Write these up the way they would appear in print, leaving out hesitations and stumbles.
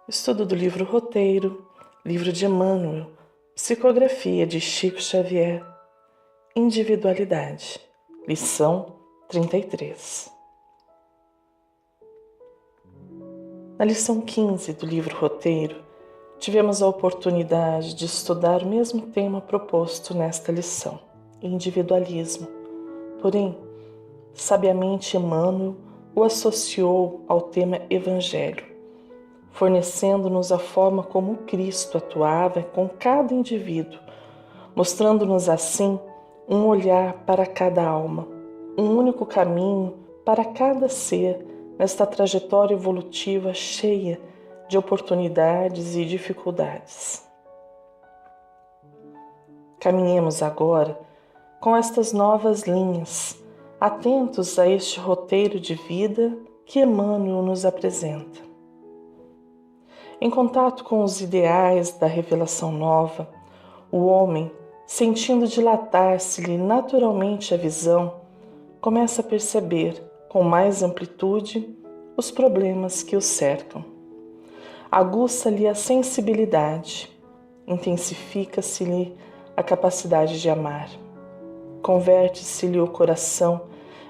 Estudo do livro Roteiro, livro de Emmanuel, psicografia de Chico Xavier, individualidade, lição 33. Na lição 15 do livro Roteiro, tivemos a oportunidade de estudar o mesmo tema proposto nesta lição, individualismo. Porém, sabiamente Emmanuel o associou ao tema Evangelho, fornecendo-nos a forma como Cristo atuava com cada indivíduo, mostrando-nos assim um olhar para cada alma, um único caminho para cada ser nesta trajetória evolutiva cheia de oportunidades e dificuldades. Caminhemos agora com estas novas linhas, atentos a este roteiro de vida que Emmanuel nos apresenta. Em contato com os ideais da revelação nova, o homem, sentindo dilatar-se-lhe naturalmente a visão, começa a perceber com mais amplitude os problemas que o cercam. Aguça-lhe a sensibilidade, intensifica-se-lhe a capacidade de amar. Converte-se-lhe o coração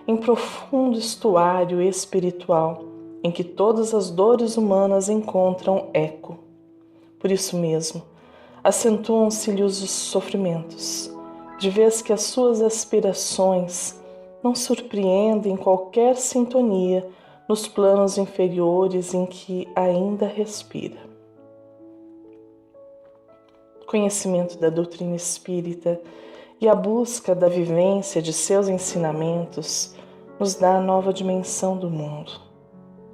em profundo estuário espiritual, em que todas as dores humanas encontram eco. Por isso mesmo, acentuam-se-lhe os sofrimentos, de vez que as suas aspirações não surpreendem qualquer sintonia nos planos inferiores em que ainda respira. O conhecimento da doutrina espírita e a busca da vivência de seus ensinamentos nos dá a nova dimensão do mundo.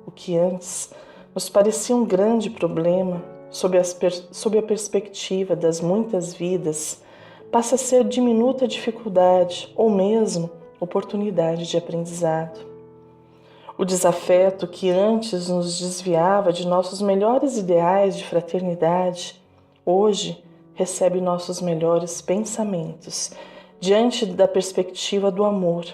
O que antes nos parecia um grande problema, sob a perspectiva das muitas vidas, passa a ser diminuta dificuldade ou mesmo oportunidade de aprendizado. O desafeto que antes nos desviava de nossos melhores ideais de fraternidade, hoje recebe nossos melhores pensamentos diante da perspectiva do amor,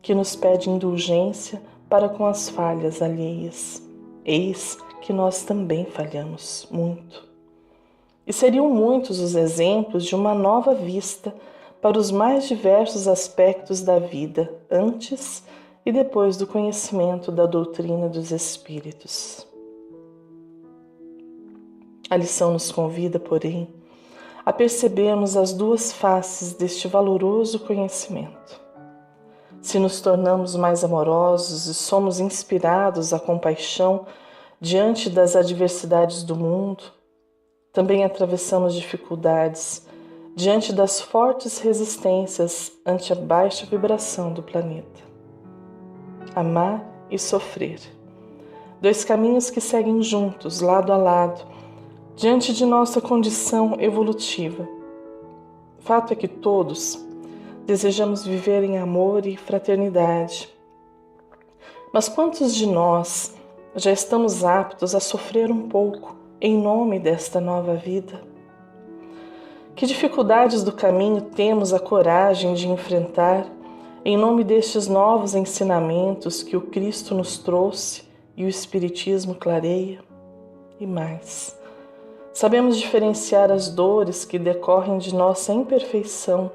que nos pede indulgência para com as falhas alheias. Eis que nós também falhamos muito. E seriam muitos os exemplos de uma nova vista para os mais diversos aspectos da vida, antes e depois do conhecimento da doutrina dos Espíritos. A lição nos convida, porém, a percebermos as duas faces deste valoroso conhecimento. Se nos tornamos mais amorosos e somos inspirados à compaixão diante das adversidades do mundo, também atravessamos dificuldades diante das fortes resistências ante a baixa vibração do planeta. Amar e sofrer. Dois caminhos que seguem juntos, lado a lado, diante de nossa condição evolutiva. Fato é que todos desejamos viver em amor e fraternidade. Mas quantos de nós já estamos aptos a sofrer um pouco em nome desta nova vida? Que dificuldades do caminho temos a coragem de enfrentar em nome destes novos ensinamentos que o Cristo nos trouxe e o Espiritismo clareia? E mais, sabemos diferenciar as dores que decorrem de nossa imperfeição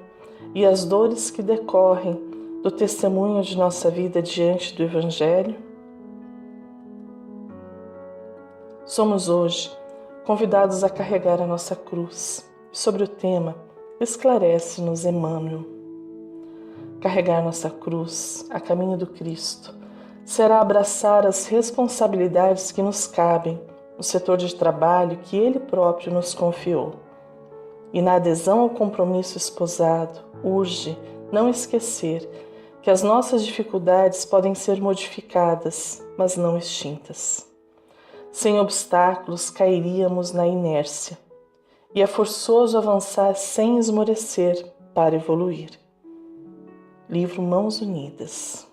e as dores que decorrem do testemunho de nossa vida diante do Evangelho? Somos hoje convidados a carregar a nossa cruz. Sobre o tema, esclarece-nos Emmanuel. Carregar nossa cruz a caminho do Cristo será abraçar as responsabilidades que nos cabem no setor de trabalho que Ele próprio nos confiou. E na adesão ao compromisso esposado, urge não esquecer que as nossas dificuldades podem ser modificadas, mas não extintas. Sem obstáculos, cairíamos na inércia, e é forçoso avançar sem esmorecer para evoluir. Livro Mãos Unidas.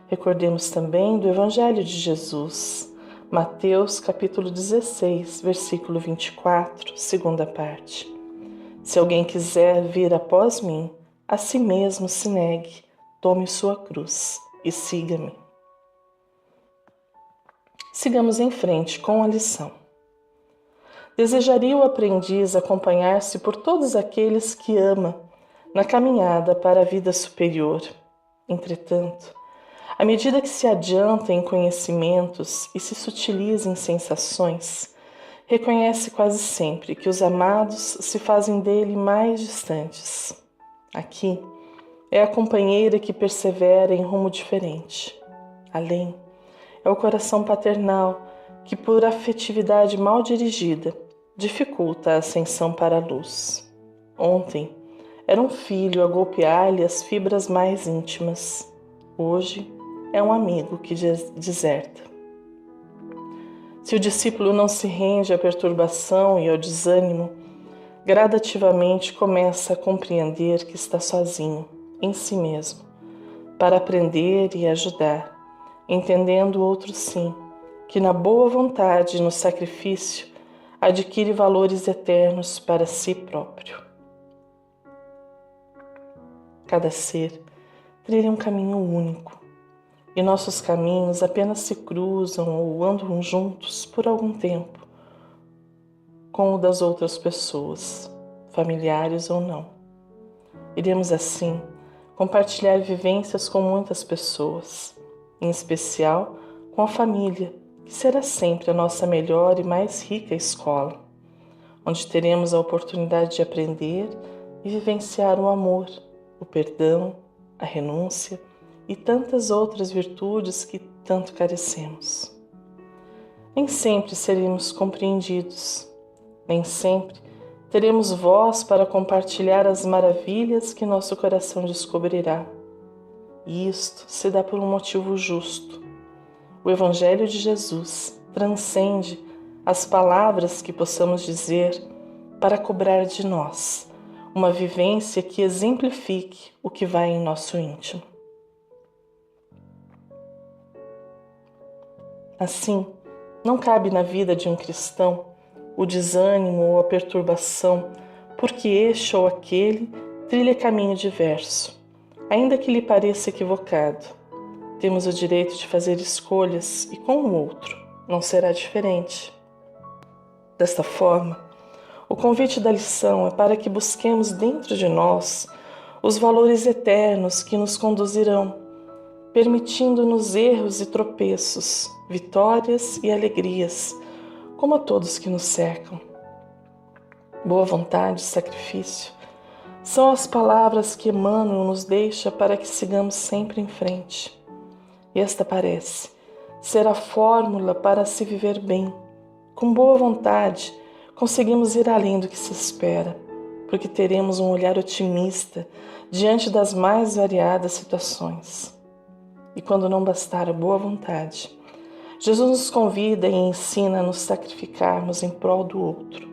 Recordemos também do Evangelho de Jesus, Mateus capítulo 16, versículo 24, segunda parte. Se alguém quiser vir após mim, a si mesmo se negue, tome sua cruz e siga-me. Sigamos em frente com a lição. Desejaria o aprendiz acompanhar-se por todos aqueles que ama na caminhada para a vida superior. Entretanto, à medida que se adianta em conhecimentos e se sutiliza em sensações, reconhece quase sempre que os amados se fazem dele mais distantes. Aqui é a companheira que persevera em rumo diferente. Além, é o coração paternal que, por afetividade mal dirigida, dificulta a ascensão para a luz. Ontem, era um filho a golpear-lhe as fibras mais íntimas. Hoje, é um amigo que deserta. Se o discípulo não se rende à perturbação e ao desânimo, gradativamente começa a compreender que está sozinho, em si mesmo, para aprender e ajudar, entendendo o outro sim, que na boa vontade e no sacrifício adquire valores eternos para si próprio. Cada ser trilha um caminho único, e nossos caminhos apenas se cruzam ou andam juntos por algum tempo com o das outras pessoas, familiares ou não. Iremos assim compartilhar vivências com muitas pessoas, em especial com a família, que será sempre a nossa melhor e mais rica escola, onde teremos a oportunidade de aprender e vivenciar o amor, o perdão, a renúncia e tantas outras virtudes que tanto carecemos. Nem sempre seremos compreendidos, nem sempre teremos voz para compartilhar as maravilhas que nosso coração descobrirá. E isto se dá por um motivo justo. O Evangelho de Jesus transcende as palavras que possamos dizer para cobrar de nós uma vivência que exemplifique o que vai em nosso íntimo. Assim, não cabe na vida de um cristão o desânimo ou a perturbação, porque este ou aquele trilha caminho diverso, ainda que lhe pareça equivocado. Temos o direito de fazer escolhas e com o outro não será diferente. Desta forma, o convite da lição é para que busquemos dentro de nós os valores eternos que nos conduzirão, permitindo-nos erros e tropeços, vitórias e alegrias, como a todos que nos cercam. Boa vontade e sacrifício são as palavras que Emmanuel nos deixa para que sigamos sempre em frente. E esta parece ser a fórmula para se viver bem. Com boa vontade, conseguimos ir além do que se espera, porque teremos um olhar otimista diante das mais variadas situações. E quando não bastar a boa vontade, Jesus nos convida e ensina a nos sacrificarmos em prol do outro,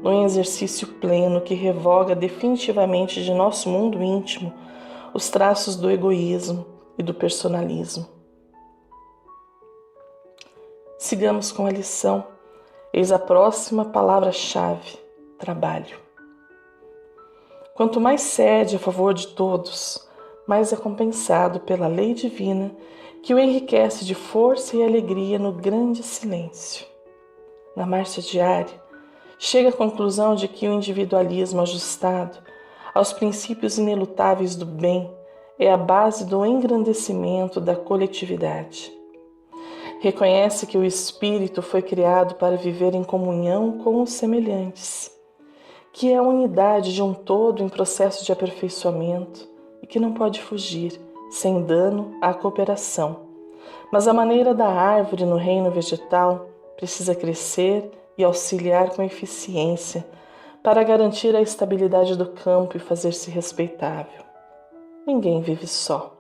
num exercício pleno que revoga definitivamente de nosso mundo íntimo os traços do egoísmo e do personalismo. Sigamos com a lição. Eis a próxima palavra-chave: trabalho. Quanto mais cede a favor de todos, mais é compensado pela lei divina que o enriquece de força e alegria no grande silêncio. Na marcha diária, chega à conclusão de que o individualismo ajustado aos princípios inelutáveis do bem é a base do engrandecimento da coletividade. Reconhece que o espírito foi criado para viver em comunhão com os semelhantes, que é a unidade de um todo em processo de aperfeiçoamento e que não pode fugir sem dano à cooperação. Mas a maneira da árvore no reino vegetal precisa crescer e auxiliar com eficiência para garantir a estabilidade do campo e fazer-se respeitável. Ninguém vive só,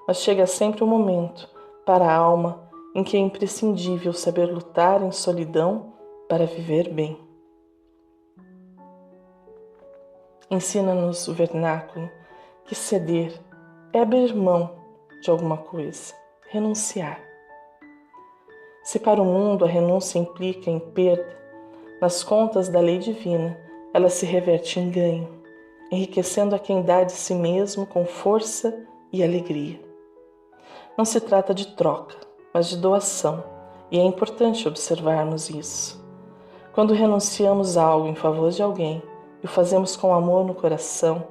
mas chega sempre um momento para a alma em que é imprescindível saber lutar em solidão para viver bem. Ensina-nos o vernáculo que ceder é abrir mão de alguma coisa, renunciar. Se para o mundo a renúncia implica em perda, nas contas da lei divina ela se reverte em ganho, enriquecendo a quem dá de si mesmo com força e alegria. Não se trata de troca, mas de doação, e é importante observarmos isso. Quando renunciamos a algo em favor de alguém e o fazemos com amor no coração,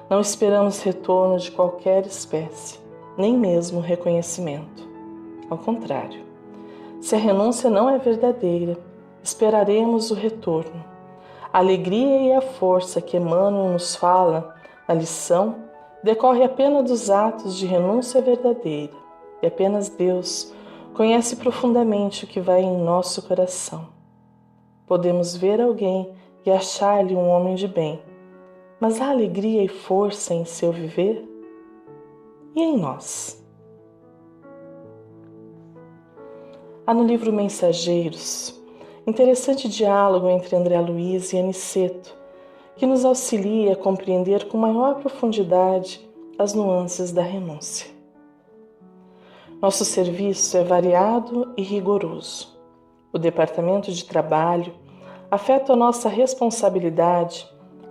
não esperamos retorno de qualquer espécie, nem mesmo reconhecimento. Ao contrário, se a renúncia não é verdadeira, esperaremos o retorno. A alegria e a força que Emmanuel nos fala na lição decorre apenas dos atos de renúncia verdadeira, e apenas Deus conhece profundamente o que vai em nosso coração. Podemos ver alguém e achar-lhe um homem de bem, mas há alegria e força em seu viver? E em nós? Há no livro Mensageiros interessante diálogo entre André Luiz e Aniceto, que nos auxilia a compreender com maior profundidade as nuances da renúncia. Nosso serviço é variado e rigoroso. O departamento de trabalho, afeta a nossa responsabilidade,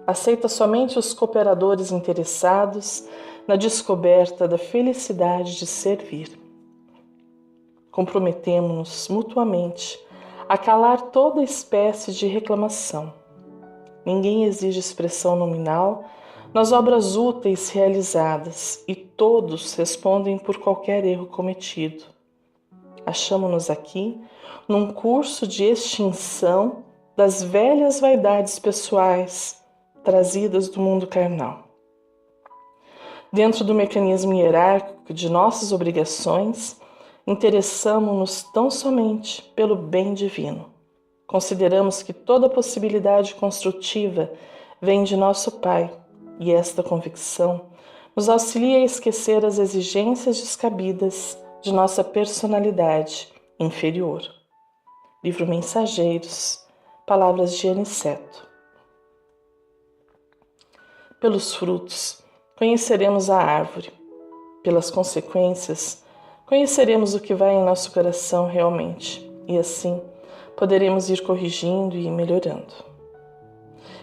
aceita somente os cooperadores interessados na descoberta da felicidade de servir. Comprometemo-nos mutuamente a calar toda espécie de reclamação. Ninguém exige expressão nominal nas obras úteis realizadas e todos respondem por qualquer erro cometido. Achamo-nos aqui num curso de extinção das velhas vaidades pessoais trazidas do mundo carnal. Dentro do mecanismo hierárquico de nossas obrigações, interessamo-nos tão somente pelo bem divino. Consideramos que toda possibilidade construtiva vem de nosso Pai, e esta convicção nos auxilia a esquecer as exigências descabidas de nossa personalidade inferior. Livro Mensageiros, palavras de Aniceto. Pelos frutos conheceremos a árvore. Pelas consequências, conheceremos o que vai em nosso coração realmente, e assim poderemos ir corrigindo e melhorando.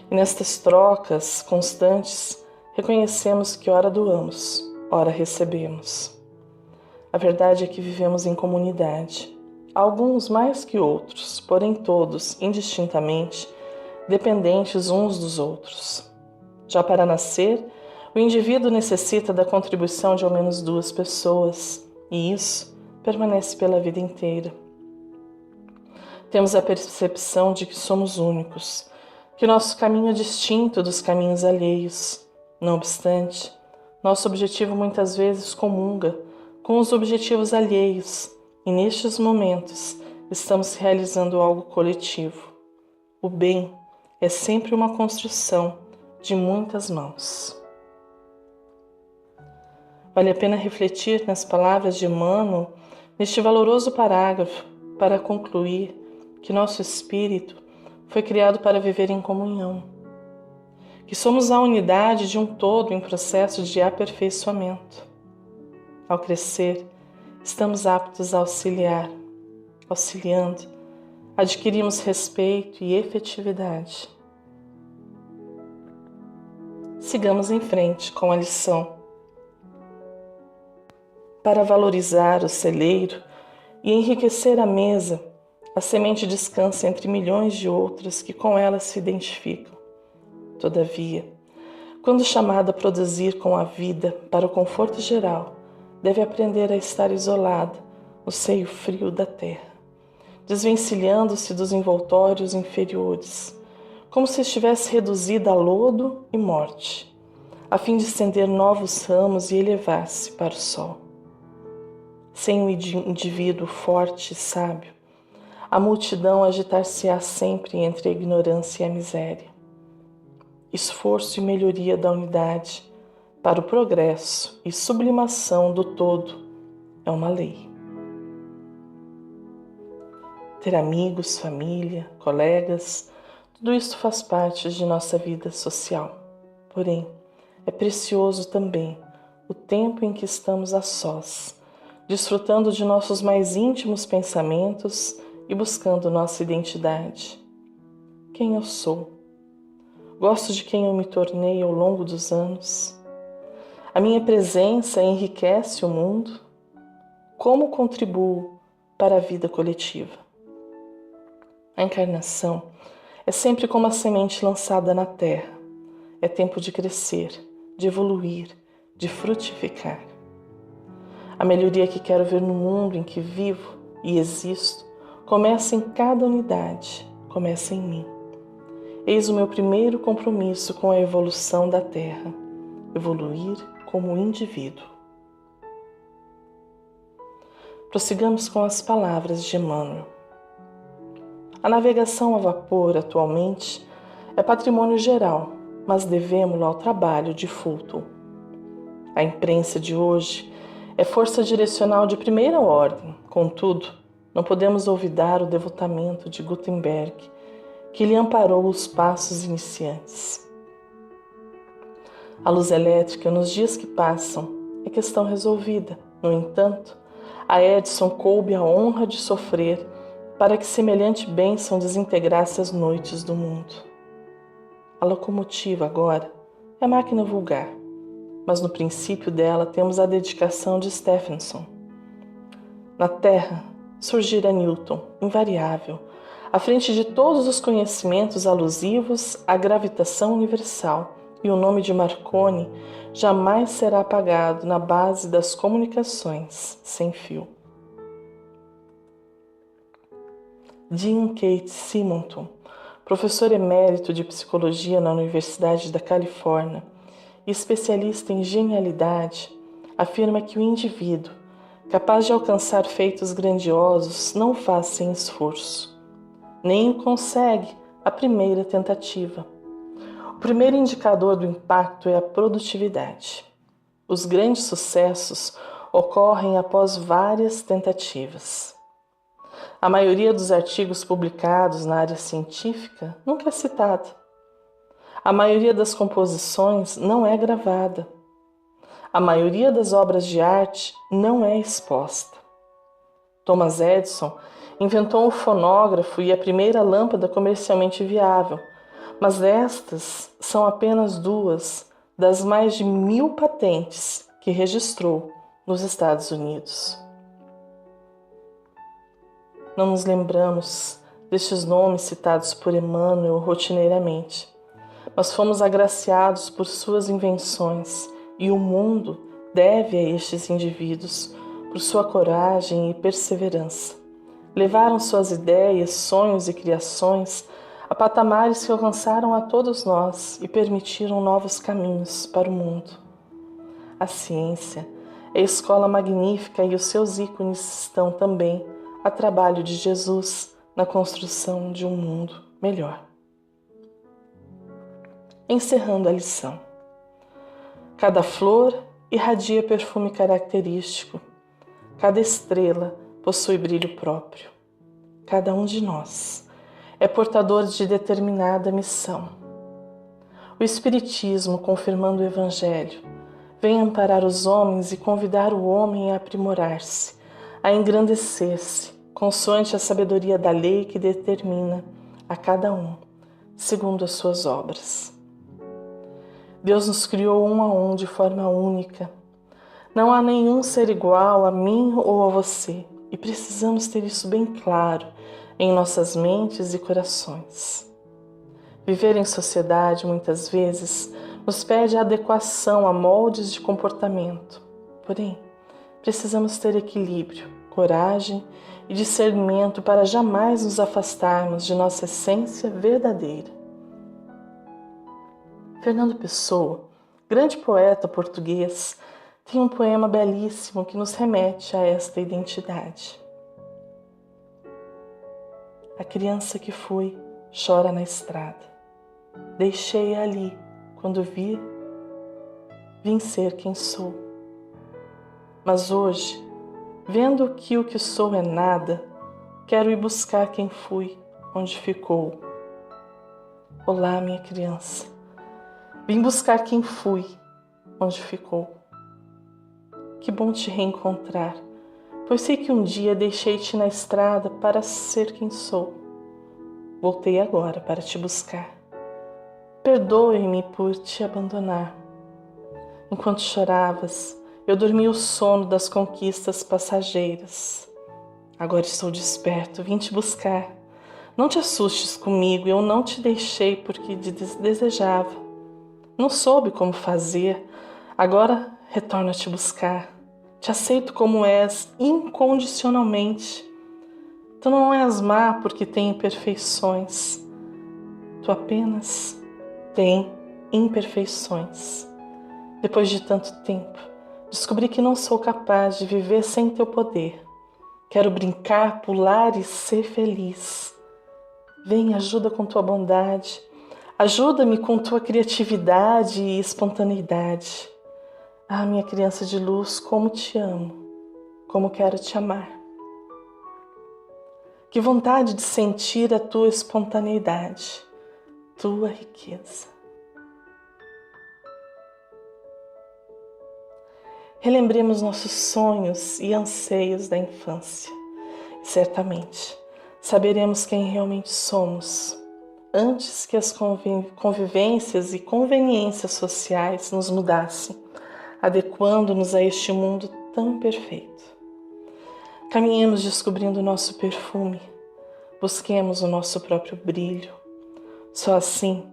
E nestas trocas constantes, reconhecemos que ora doamos, ora recebemos. A verdade é que vivemos em comunidade, alguns mais que outros, porém todos, indistintamente, dependentes uns dos outros. Já para nascer, o indivíduo necessita da contribuição de ao menos 2 pessoas, e isso permanece pela vida inteira. Temos a percepção de que somos únicos, que nosso caminho é distinto dos caminhos alheios. Não obstante, nosso objetivo muitas vezes comunga com os objetivos alheios, e nestes momentos estamos realizando algo coletivo. O bem é sempre uma construção de muitas mãos. Vale a pena refletir nas palavras de Emmanuel neste valoroso parágrafo para concluir que nosso espírito foi criado para viver em comunhão, que somos a unidade de um todo em processo de aperfeiçoamento. Ao crescer, estamos aptos a auxiliar. Auxiliando, adquirimos respeito e efetividade. Sigamos em frente com a lição. Para valorizar o celeiro e enriquecer a mesa, a semente descansa entre milhões de outras que com ela se identificam. Todavia, quando chamada a produzir com a vida para o conforto geral, deve aprender a estar isolada no seio frio da terra, desvencilhando-se dos envoltórios inferiores, como se estivesse reduzida a lodo e morte, a fim de estender novos ramos e elevar-se para o sol. Sem um indivíduo forte e sábio, a multidão agitar-se-á sempre entre a ignorância e a miséria. Esforço e melhoria da unidade para o progresso e sublimação do todo é uma lei. Ter amigos, família, colegas, tudo isso faz parte de nossa vida social. Porém, é precioso também o tempo em que estamos a sós, desfrutando de nossos mais íntimos pensamentos e buscando nossa identidade. Quem eu sou? Gosto de quem eu me tornei ao longo dos anos? A minha presença enriquece o mundo? Como contribuo para a vida coletiva? A encarnação é sempre como a semente lançada na terra. É tempo de crescer, de evoluir, de frutificar. A melhoria que quero ver no mundo em que vivo e existo começa em cada unidade, começa em mim. Eis o meu primeiro compromisso com a evolução da Terra, evoluir como indivíduo. Prossigamos com as palavras de Emmanuel. A navegação a vapor atualmente é patrimônio geral, mas devemo-lo ao trabalho de Fulton. A imprensa de hoje é força direcional de primeira ordem, contudo, não podemos olvidar o devotamento de Gutenberg, que lhe amparou os passos iniciantes. A luz elétrica nos dias que passam é questão resolvida. No entanto, a Edison coube a honra de sofrer para que semelhante bênção desintegrasse as noites do mundo. A locomotiva agora é máquina vulgar, mas no princípio dela temos a dedicação de Stephenson. Na Terra surgira Newton, invariável, à frente de todos os conhecimentos alusivos à gravitação universal, e o nome de Marconi jamais será apagado na base das comunicações sem fio. Dean Kate Simonton, professor emérito de psicologia na Universidade da Califórnia e especialista em genialidade, afirma que o indivíduo, capaz de alcançar feitos grandiosos, não faz sem esforço. Nem o consegue a primeira tentativa. O primeiro indicador do impacto é a produtividade. Os grandes sucessos ocorrem após várias tentativas. A maioria dos artigos publicados na área científica nunca é citada. A maioria das composições não é gravada. A maioria das obras de arte não é exposta. Thomas Edison inventou o fonógrafo e a primeira lâmpada comercialmente viável, mas estas são apenas 2 das mais de 1000 patentes que registrou nos Estados Unidos. Não nos lembramos destes nomes citados por Emmanuel rotineiramente, mas fomos agraciados por suas invenções e o mundo deve a estes indivíduos por sua coragem e perseverança. Levaram suas ideias, sonhos e criações a patamares que alcançaram a todos nós e permitiram novos caminhos para o mundo. A ciência é escola magnífica e os seus ícones estão também a trabalho de Jesus na construção de um mundo melhor. Encerrando a lição. Cada flor irradia perfume característico. Cada estrela possui brilho próprio. Cada um de nós é portador de determinada missão. O Espiritismo, confirmando o Evangelho, vem amparar os homens e convidar o homem a aprimorar-se, a engrandecer-se, consoante a sabedoria da lei que determina a cada um, segundo as suas obras. Deus nos criou um a um de forma única. Não há nenhum ser igual a mim ou a você, e precisamos ter isso bem claro em nossas mentes e corações. Viver em sociedade, muitas vezes, nos pede a adequação a moldes de comportamento. Porém, precisamos ter equilíbrio, coragem e discernimento para jamais nos afastarmos de nossa essência verdadeira. Fernando Pessoa, grande poeta português, tem um poema belíssimo que nos remete a esta identidade. A criança que fui chora na estrada. Deixei-a ali quando vim ser quem sou. Mas hoje, vendo que o que sou é nada, quero ir buscar quem fui, onde ficou. Olá, minha criança. Vim buscar quem fui, onde ficou. Que bom te reencontrar, pois sei que um dia deixei-te na estrada para ser quem sou. Voltei agora para te buscar. Perdoe-me por te abandonar. Enquanto choravas, eu dormi o sono das conquistas passageiras. Agora estou desperto, vim te buscar. Não te assustes comigo, eu não te deixei porque desejava. Não soube como fazer, agora retorno a te buscar. Te aceito como és, incondicionalmente. Tu não és má porque tem imperfeições. Tu apenas tem imperfeições. Depois de tanto tempo, descobri que não sou capaz de viver sem teu poder. Quero brincar, pular e ser feliz. Vem, ajuda com tua bondade. Ajuda-me com tua criatividade e espontaneidade. Ah, minha criança de luz, como te amo, como quero te amar. Que vontade de sentir a tua espontaneidade, tua riqueza. Relembremos nossos sonhos e anseios da infância. Certamente saberemos quem realmente somos antes que as convivências e conveniências sociais nos mudassem, adequando-nos a este mundo tão perfeito. Caminhemos descobrindo o nosso perfume, busquemos o nosso próprio brilho. Só assim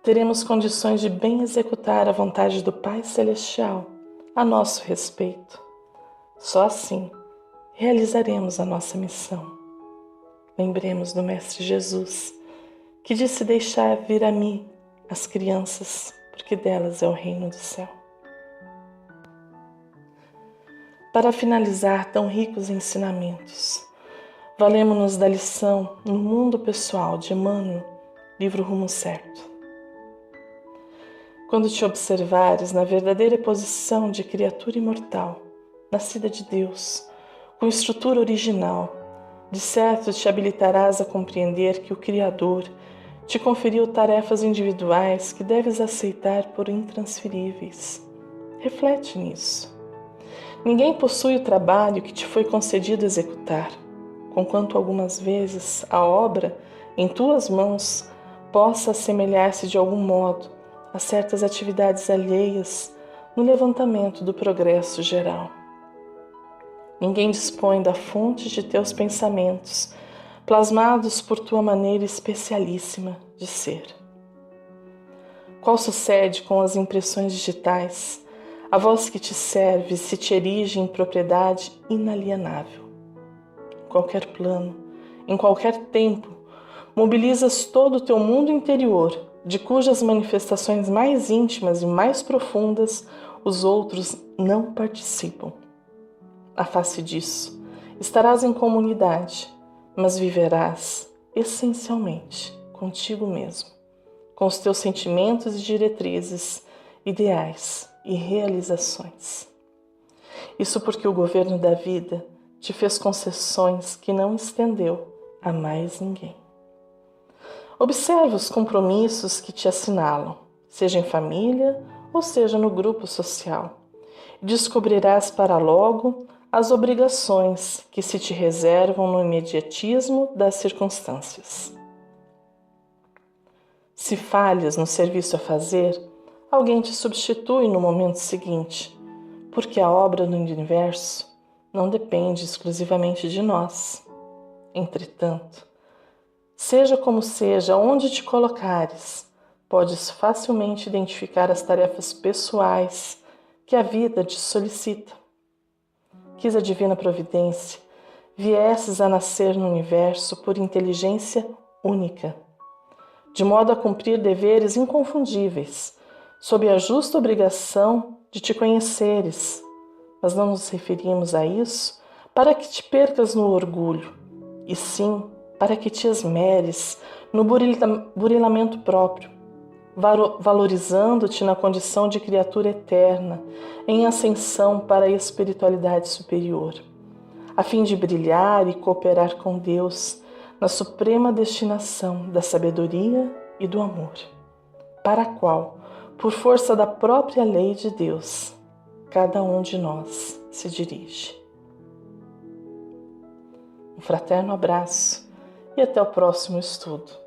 teremos condições de bem executar a vontade do Pai Celestial a nosso respeito. Só assim realizaremos a nossa missão. Lembremos do Mestre Jesus, que disse deixar vir a mim as crianças, porque delas é o reino do céu. Para finalizar tão ricos ensinamentos, valemo-nos da lição No Mundo Pessoal de Emmanuel, livro Rumo Certo. Quando te observares na verdadeira posição de criatura imortal, nascida de Deus, com estrutura original, de certo te habilitarás a compreender que o Criador te conferiu tarefas individuais que deves aceitar por intransferíveis. Reflete nisso. Ninguém possui o trabalho que te foi concedido executar, conquanto algumas vezes a obra em tuas mãos possa assemelhar-se de algum modo a certas atividades alheias no levantamento do progresso geral. Ninguém dispõe da fonte de teus pensamentos, plasmados por tua maneira especialíssima de ser. Qual sucede com as impressões digitais? A voz que te serve se te erige em propriedade inalienável. Em qualquer plano, em qualquer tempo, mobilizas todo o teu mundo interior, de cujas manifestações mais íntimas e mais profundas os outros não participam. A face disso, estarás em comunidade, mas viverás essencialmente contigo mesmo, com os teus sentimentos e diretrizes, ideais e realizações. Isso porque o governo da vida te fez concessões que não estendeu a mais ninguém. Observa os compromissos que te assinalam, seja em família ou seja no grupo social. Descobrirás para logo as obrigações que se te reservam no imediatismo das circunstâncias. Se falhas no serviço a fazer, alguém te substitui no momento seguinte, porque a obra do universo não depende exclusivamente de nós. Entretanto, seja como seja, onde te colocares, podes facilmente identificar as tarefas pessoais que a vida te solicita. Quis a divina providência, viesses a nascer no universo por inteligência única, de modo a cumprir deveres inconfundíveis, sob a justa obrigação de te conheceres. Mas não nos referimos a isso para que te percas no orgulho, e sim para que te esmeres no burilamento próprio, valorizando-te na condição de criatura eterna, em ascensão para a espiritualidade superior, a fim de brilhar e cooperar com Deus na suprema destinação da sabedoria e do amor, para a qual, por força da própria lei de Deus, cada um de nós se dirige. Um fraterno abraço e até o próximo estudo.